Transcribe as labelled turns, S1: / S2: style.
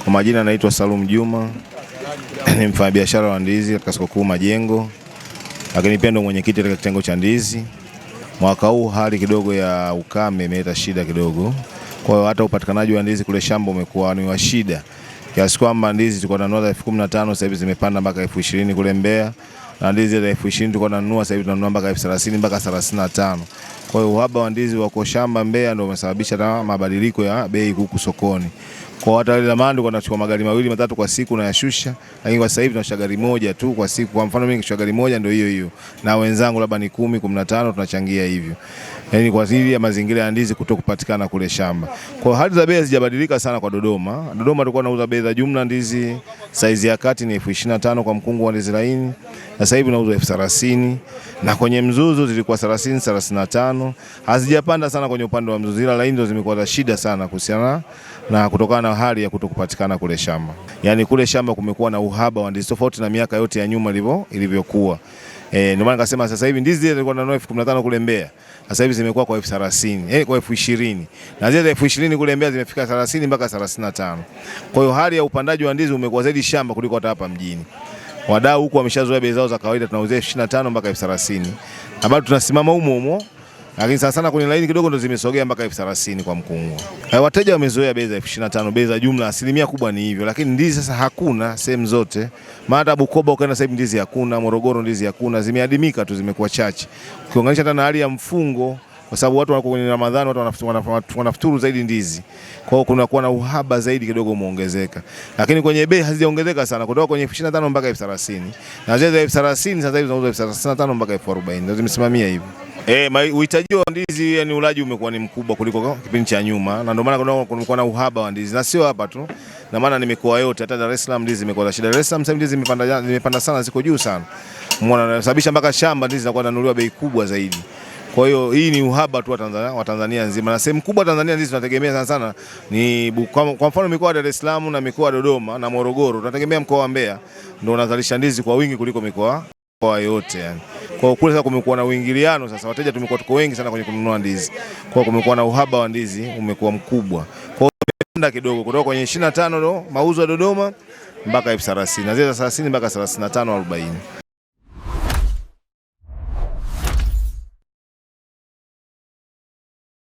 S1: Kwa majina naitwa Salum Juma, ni mfanyabiashara wa ndizi katika soko kuu Majengo, lakini pia ndo mwenyekiti katika kitengo cha ndizi. Mwaka huu hali kidogo ya ukame imeleta shida kidogo. Kwa hiyo hata upatikanaji wa ndizi kule shamba umekuwa ni wa shida. Kiasi kwamba ndizi tulikuwa tunanunua 15,000 sasa hivi zimepanda mpaka 20,000 kule Mbeya. Na ndizi za 20,000 tulikuwa tunanunua sasa hivi tunanunua mpaka 30,000 mpaka 35,000. Kwa hiyo uhaba wa ndizi wako shamba Mbeya ndio umesababisha na mabadiliko ya bei huku sokoni. Kwa hata ile zamani tulikuwa tunachukua magari 2-3 kwa siku na yashusha, lakini kwa sasa hivi tunashika gari moja tu kwa siku. Kwa mfano mimi nikishika gari moja ndio hiyo na wenzangu labda ni 10-15 tunachangia hivyo. Yaani kwa ajili ya mazingira ya ndizi kutokupatikana kule shamba. Kwa hali za bei hazijabadilika sana kwa Dodoma. Dodoma tulikuwa tunauza bei za jumla ndizi size ya kati ni 25,000 kwa mkungu wa ndizi laini. Na sasa hivi tunauza 30,000 na kwenye mzuzu zilikuwa 30-35. Hazijapanda sana kwenye upande wa mzuzu, ila laini ndio zimekuwa za shida sana kuhusiana na kutokana na hali ya kutokupatikana kule shamba. Yaani kule shamba kumekuwa na uhaba wa ndizi tofauti na miaka yote ya nyuma ilivyokuwa. Ndio maana nikasema sasa hivi ndizi zile zilikuwa na 15,000 kule Mbeya. Sasa hivi zimekuwa kwa 30,000, kwa 20,000. Na zile 20,000 kule Mbeya zimefika 30 mpaka 35. Kwa hiyo hali ya upandaji wa ndizi umekuwa zaidi shamba kuliko hata hapa mjini. Wadau huko wameshazoea bei zao za kawaida, tunauzia 25 mpaka 30,000. Na bado tunasimama humo. Lakini sana kwenye laini kidogo ndo zimesogea mpaka 30,000 kwa mkungu. Wateja wamezoea bei za 25,000, bei za jumla asilimia kubwa ni hivyo, lakini ndizi sasa hakuna sehemu zote. Maana Bukoba ukaenda sasa hivi ndizi hakuna, Morogoro ndizi hakuna, zimeadimika tu, zimekuwa chache. Ukiunganisha hata na hali ya mfungo, kwa sababu watu wako kwenye Ramadhani, watu wanafuturu zaidi ndizi. Kwa hiyo kuna kuwa na uhaba zaidi kidogo umeongezeka. Lakini kwenye bei hazijaongezeka sana, kutoka kwenye 25,000 mpaka 30,000. Na zile 30,000 sasa hivi zinauza 35,000 mpaka 40,000. Ndio zimesimamia hivyo. Uhitaji wa ndizi, yani ulaji umekuwa ni mkubwa kuliko kipindi cha nyuma, na ndio maana kulikuwa na uhaba wa ndizi. Na sio hapa tu, na maana ni mikoa yote, hata Dar es Salaam ndizi imekuwa na shida. Dar es Salaam sasa ndizi zimepanda sana, ziko juu sana. Umeona, sababisha mpaka shamba ndizi zinakuwa zinanunuliwa bei kubwa zaidi. Kwa hiyo hii ni uhaba tu wa Tanzania nzima, na sehemu kubwa Tanzania ndizi tunategemea sana ni kwa mfano mikoa ya Dar es Salaam na mikoa ya Dodoma na Morogoro. Tunategemea mkoa wa Mbeya ndio unazalisha ndizi kwa wingi kuliko mikoa yote yani. Kwa kule sasa kumekuwa na uingiliano, sasa wateja tumekuwa tuko wengi sana kwenye kununua ndizi. Kwa kumekuwa na uhaba wa ndizi umekuwa mkubwa. Kwa hiyo imepanda kidogo kutoka kwenye 25 mauzo ya Dodoma mpaka 30,000 na zile 30 mpaka 35-40.